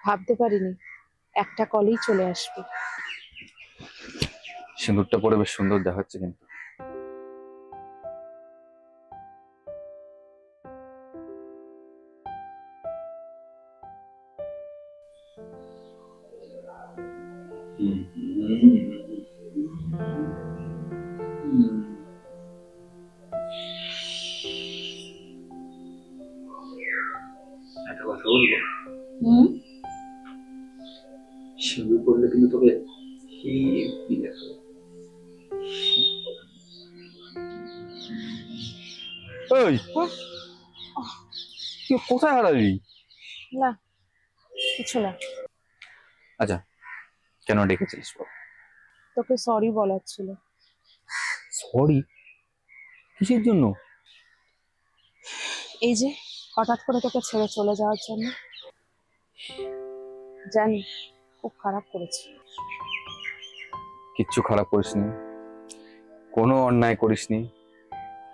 ভাবতে পারিনি একটা কলেই চলে আসবে। সিঁদুরটা পরে বেশ সুন্দর দেখাচ্ছে কিন্তু। একটা কথা বলবো? সিঁদুর পরলে কিন্তু তোকে হেভি দেখাবে। ওই কি কোথায় হারাবি? না, কিছু না। আচ্ছা, কেন ডেকেছিলিস বল? তোকে সরি বলার ছিল। সরি? কিসের জন্য? এই যে হঠাৎ করে তোকে ছেড়ে চলে যাওয়ার জন্য। জানি খুব খারাপ করেছি। কিচ্ছু খারাপ করিসনি, কোনো অন্যায় করিসনি,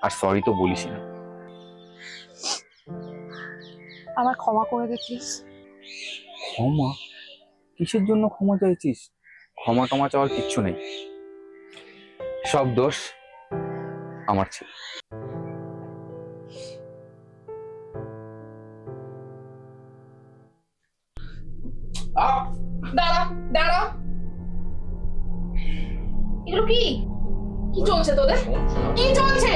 আর সরি তো বলিস না। আমার ক্ষমা করে দে প্লিজ। ক্ষমা? কিসের জন্য ক্ষমা চাইছিস? ক্ষমা টমা চাওয়ার কিচ্ছু নেই, সব দোষ আমার ছিল। দাঁড়া দাঁড়া, এগুলো কি কি চলছে তোদের? কি চলছে?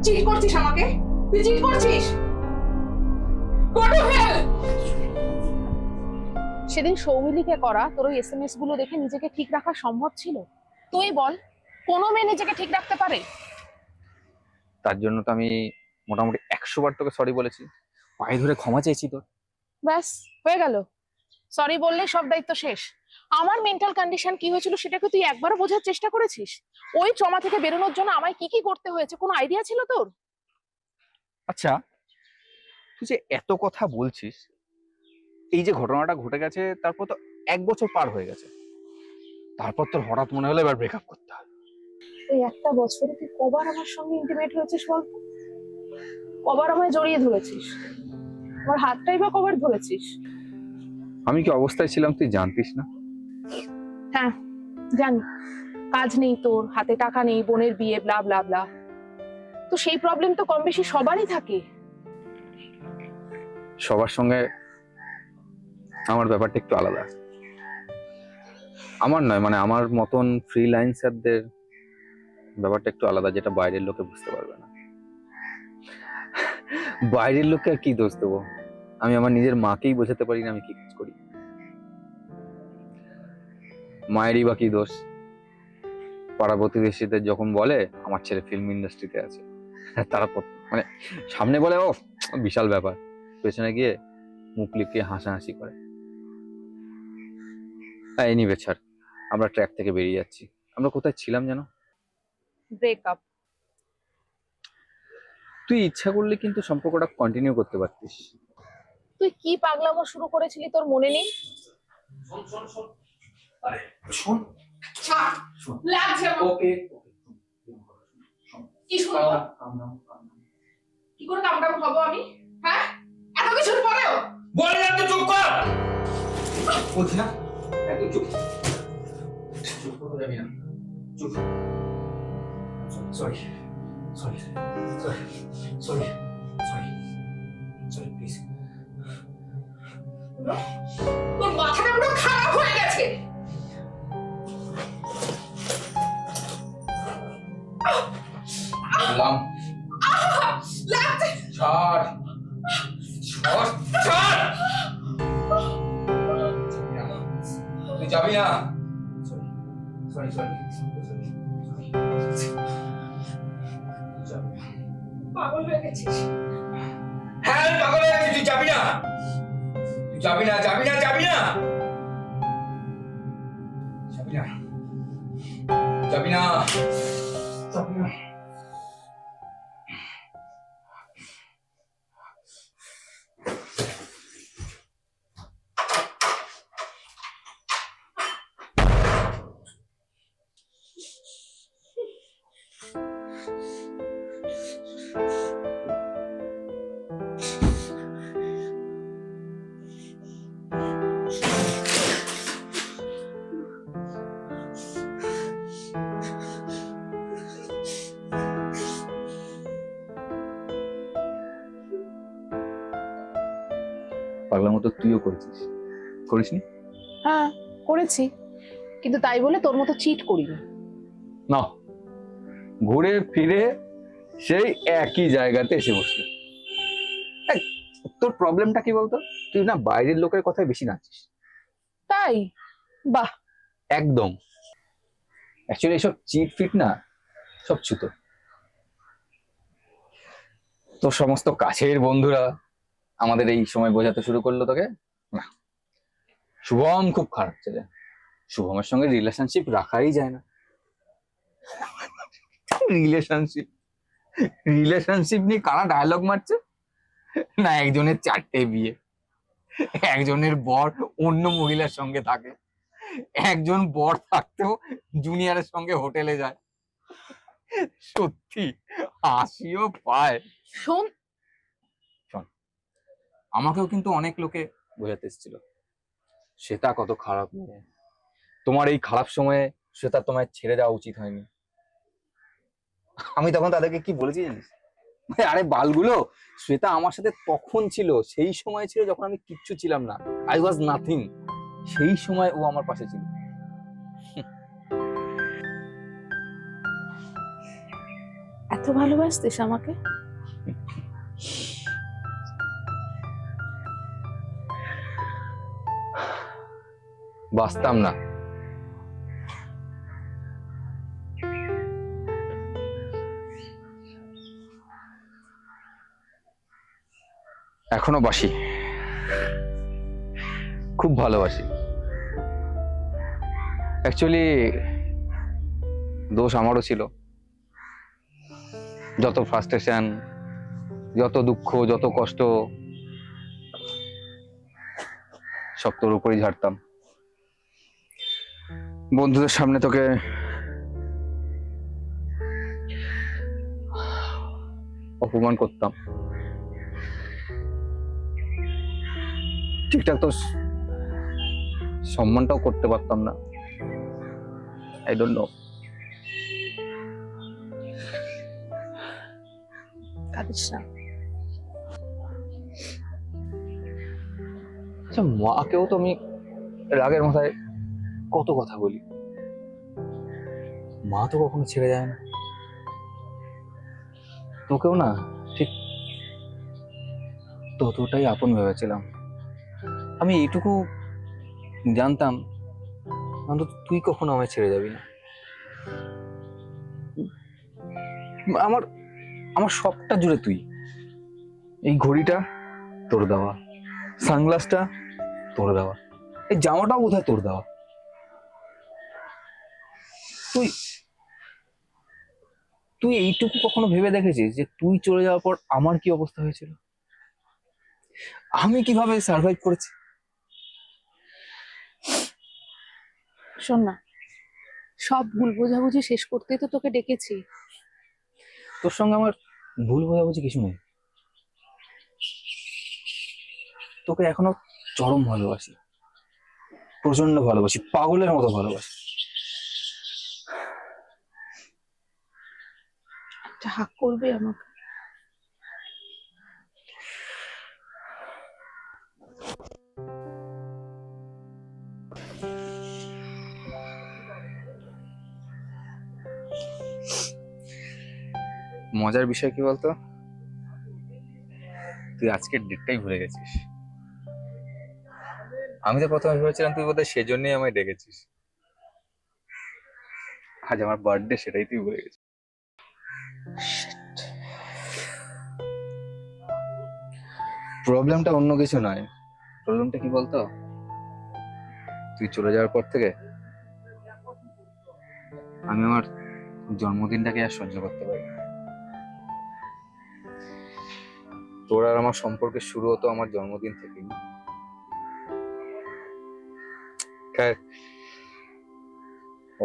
চিট করছিস আমাকে? তুই চিট করছিস? Go to hell! সেদিন সৌমিলিকে করা তোর ওই এসএমএস গুলো দেখে নিজেকে ঠিক রাখা সম্ভব ছিল? তুই বল, কোনো মেয়ে নিজেকে ঠিক রাখতে পারে? তার জন্য তো আমি মোটামুটি 100 বার তোকে সরি বলেছি, পায়ে ধরে ক্ষমা চাইছি তোর। ব্যাস, হয়ে গেল। সরি বললে সব দায়িত্ব শেষ। আমার মেন্টাল কন্ডিশন কি হয়েছিল সেটাকে তুই একবারও বোঝার চেষ্টা করেছিস? ওই ট্রমা থেকে বেরোনোর জন্য আমায় কি কি করতে হয়েছে কোনো আইডিয়া ছিল তোর? আচ্ছা, তুই যে এত কথা বলছিস, এই যে ঘটনাটা ঘটে গেছে তারপর তো 1 বছর পার হয়ে গেছে, তারপর তোর হঠাৎ মনে হলো এবার ব্রেকআপ করতে হবে। এই একটা বছরে তুই কবার আমার সঙ্গে ইন্টিমেট হয়েছিস বলতো? কবার আমায় জড়িয়ে ধরেছিস? আমার হাতটাই বা কবার ধরেছিস? আমি কি অবস্থায় ছিলাম তুই জানতিস না? হ্যাঁ জানি, কাজ নেই তোর, হাতে টাকা নেই, বোনের বিয়ে, ব্লা ব্লা ব্লা। তো সেই প্রবলেম তো কম বেশি সবারই থাকে। সবার সঙ্গে আমার ব্যাপারটা একটু আলাদা। আমার নয়, মানে আমার মতন ফ্রিল্যান্সারদের ব্যাপারটা একটু আলাদা, যেটা বাইরের লোকে বুঝতে পারবে না। বাইরের লোককে আর কি দোষ দেবো? আমি আমার নিজের মাকেই বোঝাতে পারি না আমি কি কাজ করি। মায়েরই বা কি দোষ? পাড়া প্রতিবেশীদের যখন বলে আমার ছেলে ফিল্ম ইন্ডাস্ট্রিতে আছে, তারা মানে সামনে বলে ও বিশাল ব্যাপার, পেছনে গিয়ে মুখ লিখিয়ে হাসাহাসি করে। এনিওয়ে ছাড়, আমরা ট্র্যাক থেকে বেরিয়ে যাচ্ছি। আমরা কোথায় ছিলাম যেন? ব্রেকআপ। তুই ইচ্ছা করলে কিন্তু সম্পর্কটা কন্টিনিউ করতে পারতিস। তুই কি পাগলামো শুরু করেছিলি তোর মনে নেই? শোন শোন শোন, আরে শোন, ছাড়, লাগছে আমার। ওকে কি শুনবো? কি করে কামড়াবো হবো আমি? হ্যাঁ, এত কিছুর পরেও বলে না, তুই চুপ কর। বলছি না একদম চুপ, চুপ করে যাবি না, চুপ। Sorry sorry sorry sorry sorry sorry please. তোর মাথাটা পুরো খারাপ হয়ে গেছে। বললাম লাগছে। ছাড় ছাড় ছাড়, তুই যাবি না। সরি সরি সরি সরি, পাগল হয়ে গেছিস? হ্যাঁ আমি পাগল হয়ে গেছি, তুই যাবি না, তুই যাবি না যাবি না যাবি না যাবি না যাবি না যাবি না। পাগলার মতো তুইও করেছিস, করিসনি? হ্যাঁ, করেছি, কিন্তু তাই বলে তোর মতো চিট করিনি। না, ঘুরে ফিরে সেই একই জায়গাতে এসে বসলি। এই, তোর প্রবলেমটা কি বলতো? তুই না বাইরের লোকের কথায় বেশি নাচিস। তাই? বাহ। একদম। অ্যাকচুয়ালি এসব চিট ফিট না, সব ছুতো। তোর সমস্ত কাছের বন্ধুরা আমাদের এই সময় বোঝাতে শুরু করলো তোকে, না শুভম খুব খারাপ ছেলে, শুভমের সঙ্গে রিলেশনশিপ রাখাই যায় না। রিলেশনশিপ রিলেশনশিপ নিয়ে কারা ডায়লগ মারছে না, একজনের 4টে বিয়ে, একজনের বর অন্য মহিলার সঙ্গে থাকে, একজন বর থাকতেও জুনিয়রের সঙ্গে হোটেলে যায়। সত্যি হাসিও পায়। শোন, আমাকেও কিন্তু অনেক লোকে বোঝাতে এসেছিল শ্বেতা কত খারাপ মেয়ে, তোমার এই খারাপ সময়ে শ্বেতা তোমায় ছেড়ে দেওয়া উচিত হয়নি। আমি তখন তাদেরকে কি বলেছি জানিস? ভাই আরে বালগুলো, শ্বেতা আমার সাথে তখন ছিল, সেই সময় ছিল যখন আমি কিচ্ছু ছিলাম না, আই ওয়াজ নাথিং। সেই সময় ও আমার পাশে ছিল। এত ভালোবাসতিস আমাকে? বাঁচতাম না। এখনো বাসি, খুব ভালোবাসি। অ্যাকচুয়ালি দোষ আমারও ছিল। যত ফ্রাস্ট্রেশন, যত দুঃখ, যত কষ্ট সব তোর উপরেই ঝাড়তাম। বন্ধুদের সামনে তোকে অপমান করতাম, ঠিকঠাক তো সম্মানটাও করতে পারতাম না। I don't know. কাঁদিস না। আচ্ছা, মাকেও তো আমি রাগের মাথায় কত কথা বলি, মা তো কখনো ছেড়ে যায় না। তোকেও না ঠিক ততটাই আপন ভেবেছিলাম। আমি এইটুকু জানতাম অন্তত তুই কখনো আমায় ছেড়ে যাবি না। আমার আমার সবটা জুড়ে তুই। এই ঘড়িটা তোর দেওয়া, সানগ্লাসটা তোর দেওয়া, এই জামাটাও বোধহয় তোর দেওয়া। তুই তুই এইটুকু কখনো ভেবে দেখেছিস যে তুই চলে যাওয়ার পর আমার কি অবস্থা হয়েছিল, আমি কিভাবে সার্ভাইভ করেছি? শোন না, সব ভুল বোঝাবুঝি শেষ করতেই তো তোকে ডেকেছি। তোর সঙ্গে আমার ভুল বোঝাবুঝি কিছু নেই। তোকে এখনো চরম ভালোবাসি, প্রচন্ড ভালোবাসি, পাগলের মতো ভালোবাসি। একটা হাক করবে আমাকে? মজার বিষয় কি বলতো, তুই আজকের ডেটটাই ভুলে গেছিস। আমি তো প্রথমে ভেবেছিলাম তুই বোধহয় সেজন্যই আমায় ডেকেছিস। আজ আমার বার্থডে, সেটাই তুই ভুলে গেছিস। প্রবলেমটা অন্য কিছু নয়, প্রবলেমটা কি বলতো, তুই চলে যাওয়ার পর থেকে আমি আমার জন্মদিনটাকে আর সহ্য করতে পারি না। তোর আর আমার সম্পর্কের শুরু হতো আমার জন্মদিন থেকেই। খৈর,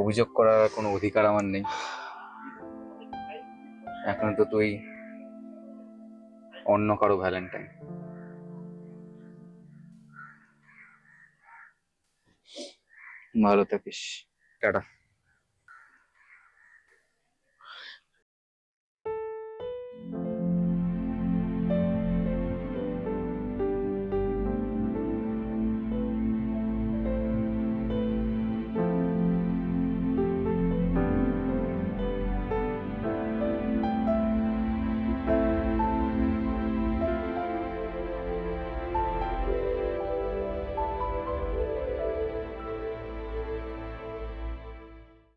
অভিযোগ করার কোনো অধিকার আমার নেই। এখন তো তুই অন্য কারো ভ্যালেন্টাইন। ভালো থাকিস, টাটা।